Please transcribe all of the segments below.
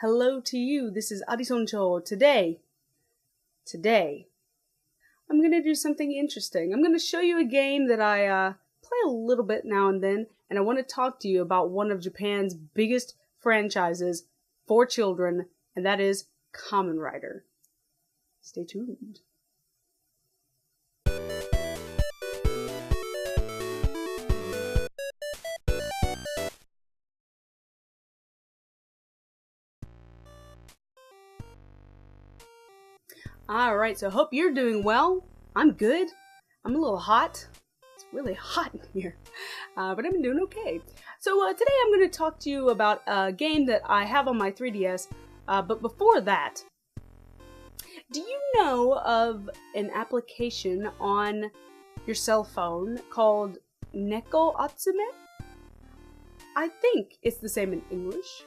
Hello to you. This is Addison-cho. Today, I'm going to do something interesting. I'm going to show you a game that I play a little bit now and then, and I want to talk to you about one of Japan's biggest franchises for children, and that is Kamen Rider. Stay tuned. Alright, so hope you're doing well. I'm good. I'm a little hot. It's really hot in here. But I'm doing okay. So today I'm going to talk to you about a game that I have on my 3DS. But before that, do you know of an application on your cell phone called Neko Atsume? I think it's the same in English.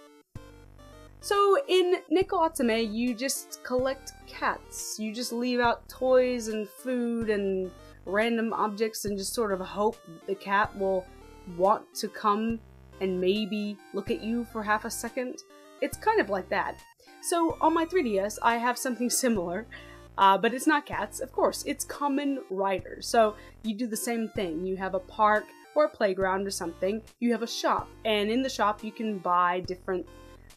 So in Neko Atsume, you just collect cats. You just leave out toys and food and random objects and just sort of hope that the cat will want to come and maybe look at you for half a second. It's kind of like that. So on my 3DS, I have something similar, but it's not cats. Of course, it's Kamen Rider. So you do the same thing. You have a park or a playground or something. You have a shop, and in the shop you can buy different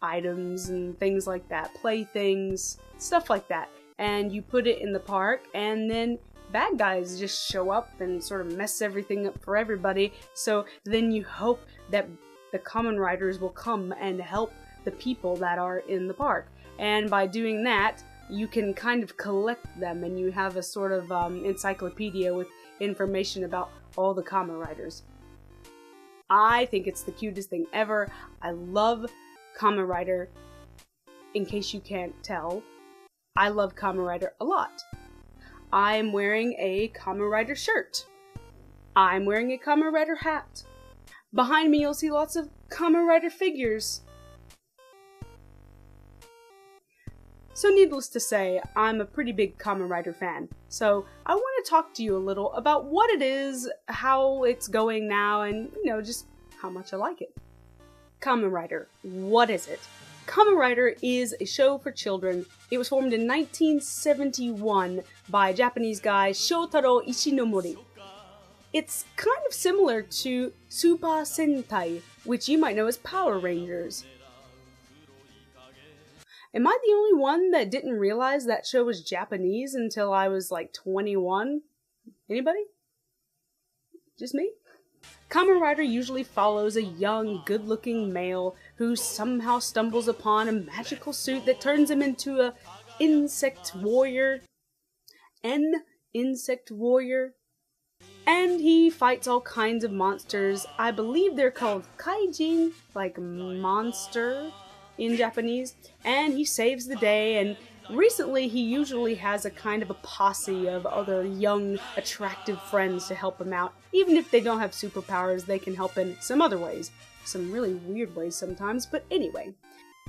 items and things like that, playthings, stuff like that, and you put it in the park, and then bad guys just show up and sort of mess everything up for everybody. So then you hope that the Kamen Riders will come and help the people that are in the park, and by doing that you can kind of collect them, and you have a sort of encyclopedia with information about all the Kamen Riders. I think it's the cutest thing ever. I love Kamen Rider. In case you can't tell, I love Kamen Rider a lot. I'm wearing a Kamen Rider shirt. I'm wearing a Kamen Rider hat. Behind me you'll see lots of Kamen Rider figures. So needless to say, I'm a pretty big Kamen Rider fan. So I want to talk to you a little about what it is, how it's going now, and just how much I like it. Kamen Rider. What is it? Kamen Rider is a show for children. It was formed in 1971 by Japanese guy Shotaro Ishinomori. It's kind of similar to Super Sentai, which you might know as Power Rangers. Am I the only one that didn't realize that show was Japanese until I was like 21? Anybody? Just me? Kamen Rider usually follows a young, good-looking male who somehow stumbles upon a magical suit that turns him into a insect warrior. Insect warrior. And he fights all kinds of monsters. I believe they're called kaijin, like monster in Japanese. And he saves the day, and recently he usually has a kind of a posse of other young, attractive friends to help him out. Even if they don't have superpowers, they can help in some other ways. Some really weird ways sometimes, but anyway.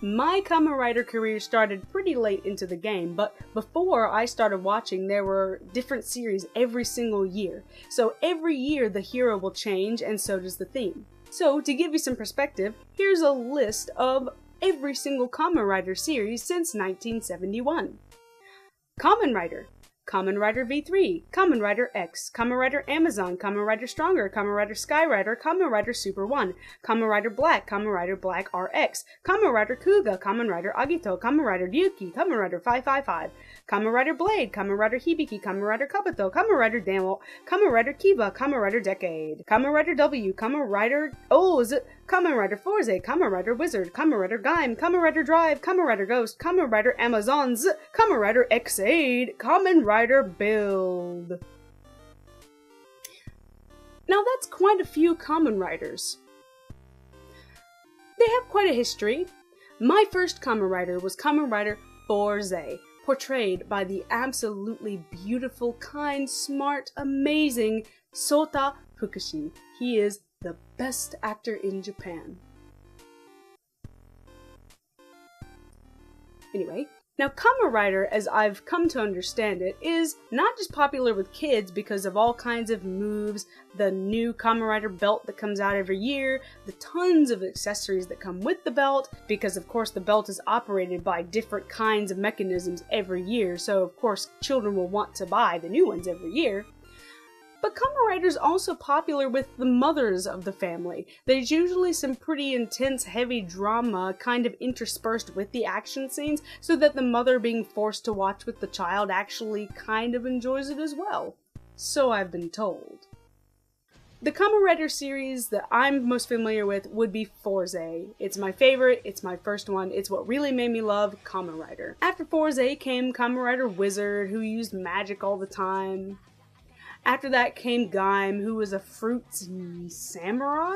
My Kamen Rider career started pretty late into the game, but before I started watching, there were different series every single year. So every year the hero will change, and so does the theme. So to give you some perspective, here's a list of every single Kamen Rider series since 1971. Kamen Rider, Kamen Rider V3, Kamen Rider X, Kamen Rider Amazon, Kamen Rider Stronger, Kamen Rider Sky Rider, Kamen Rider Super 1, Kamen Rider Black, Kamen Rider Black RX, Kamen Rider Kuga, Kamen Rider Agito, Kamen Rider Ryuki, Kamen Rider 555, Kamen Rider Blade, Kamen Rider Hibiki, Kamen Rider Kabuto, Kamen Rider Damo, Kamen Rider Kiba, Kamen Rider Decade, Kamen Rider W, Kamen Rider Kamen Rider Forze, Kamen Rider Wizard, Kamen Rider Gaim, Kamen Rider Drive, Kamen Rider Ghost, Kamen Rider Amazons, Kamen Rider X-Aid, Kamen Rider Build. Now that's quite a few Kamen Riders. They have quite a history. My first Kamen Rider was Kamen Rider Forze, portrayed by the absolutely beautiful, kind, smart, amazing Sota Fukushi. He is the best actor in Japan. Anyway, Now, Kamen Rider, as I've come to understand it, is not just popular with kids because of all kinds of moves, the new Kamen Rider belt that comes out every year, the tons of accessories that come with the belt, because of course the belt is operated by different kinds of mechanisms every year, so of course children will want to buy the new ones every year. But Kamen Rider is also popular with the mothers of the family. There's usually some pretty intense, heavy drama kind of interspersed with the action scenes, so that the mother being forced to watch with the child actually kind of enjoys it as well. So I've been told. The Kamen Rider series that I'm most familiar with would be Fourze. It's my favorite, it's my first one, it's what really made me love Kamen Rider. After Fourze came Kamen Rider Wizard, who used magic all the time. After that came Gaim, who was a fruit samurai?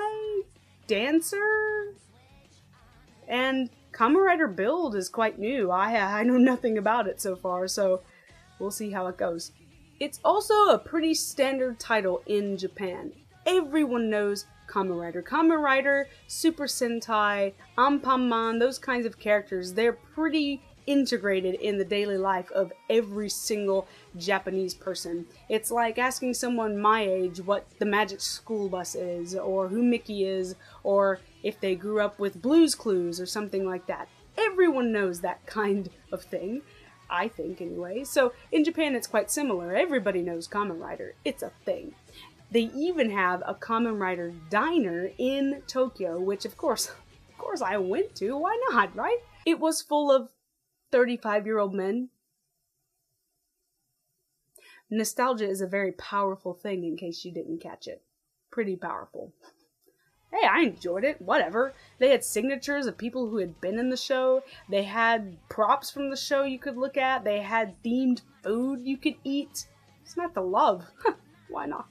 Dancer? And Kamen Rider Build is quite new. I know nothing about it so far, so we'll see how it goes. It's also a pretty standard title in Japan. Everyone knows Kamen Rider. Kamen Rider, Super Sentai, Anpanman, those kinds of characters, they're pretty integrated in the daily life of every single Japanese person. It's like asking someone my age what the Magic School Bus is, or who Mickey is, or if they grew up with Blue's Clues or something like that. Everyone knows that kind of thing, I think anyway. So in Japan it's quite similar. Everybody knows Kamen Rider. It's a thing. They even have a Kamen Rider diner in Tokyo, which of course I went to. Why not, right? It was full of 35-year-old men. Nostalgia is a very powerful thing, in case you didn't catch it. Pretty powerful. Hey, I enjoyed it, whatever. They had signatures of people who had been in the show. They had props from the show you could look at. They had themed food you could eat. It's not the love. Why not?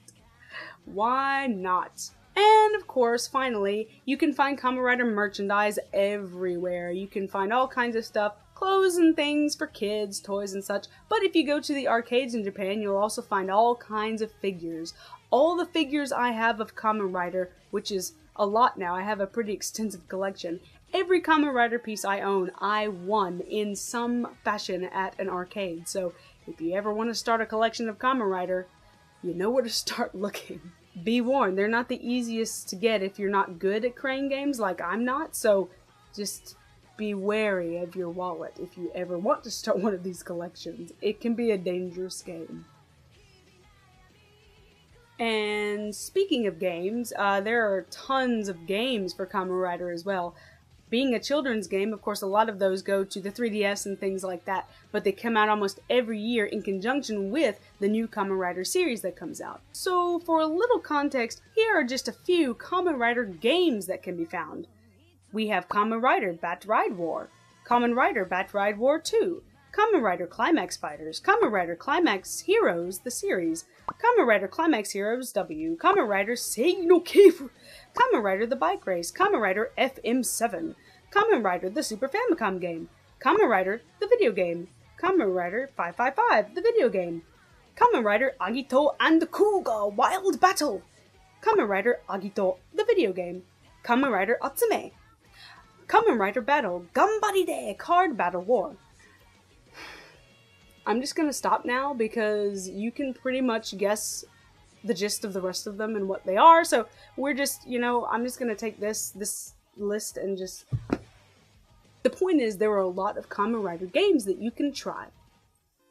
Why not? And of course, finally, you can find Kamen Rider merchandise everywhere. You can find all kinds of stuff, clothes and things for kids, toys and such. But if you go to the arcades in Japan, you'll also find all kinds of figures. All the figures I have of Kamen Rider, which is a lot now, I have a pretty extensive collection. Every Kamen Rider piece I own, I won in some fashion at an arcade. So if you ever want to start a collection of Kamen Rider, you know where to start looking. Be warned, they're not the easiest to get if you're not good at crane games like I'm not, so just be wary of your wallet if you ever want to start one of these collections. It can be a dangerous game. And speaking of games, there are tons of games for Kamen Rider as well. Being a children's game, of course, a lot of those go to the 3DS and things like that, but they come out almost every year in conjunction with the new Kamen Rider series that comes out. So, for a little context, here are just a few Kamen Rider games that can be found. We have Kamen Rider Bat Ride War, Kamen Rider Bat Ride War 2, Kamen Rider Climax Fighters, Kamen Rider Climax Heroes, the series, Kamen Rider Climax Heroes W, Kamen Rider Seigi no Keifu, Kamen Rider The Bike Race, Kamen Rider FM7, Kamen Rider The Super Famicom Game, Kamen Rider The Video Game, Kamen Rider 555 The Video Game, Kamen Rider Agito and Kuga Wild Battle, Kamen Rider Agito The Video Game, Kamen Rider Atsume, Kamen Rider Battle Gambaride Card Battle War. I'm just gonna stop now because you can pretty much guess the gist of the rest of them and what they are, so we're just, I'm just gonna take this list and just... The point is, there are a lot of Kamen Rider games that you can try.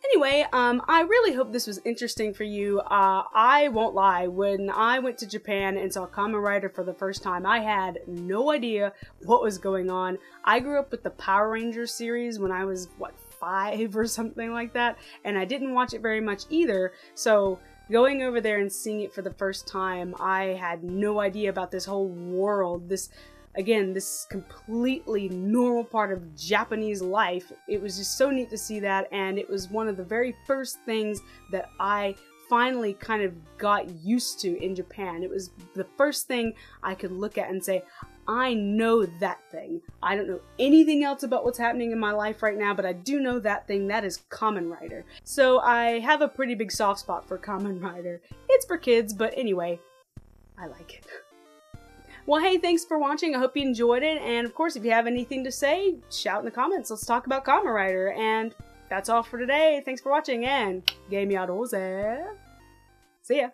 Anyway, I really hope this was interesting for you. I won't lie, when I went to Japan and saw Kamen Rider for the first time, I had no idea what was going on. I grew up with the Power Rangers series when I was, 5 or something like that, and I didn't watch it very much either, so going over there and seeing it for the first time, I had no idea about this whole world, this completely normal part of Japanese life. It was just so neat to see that, and it was one of the very first things that I finally kind of got used to in Japan. It was the first thing I could look at and say, I know that thing. I don't know anything else about what's happening in my life right now, but I do know that thing. That is Kamen Rider. So I have a pretty big soft spot for Kamen Rider. It's for kids, but anyway, I like it. Well, hey, thanks for watching. I hope you enjoyed it. And of course, if you have anything to say, shout in the comments. Let's talk about Kamen Rider. And that's all for today. Thanks for watching and game ya dose. See ya.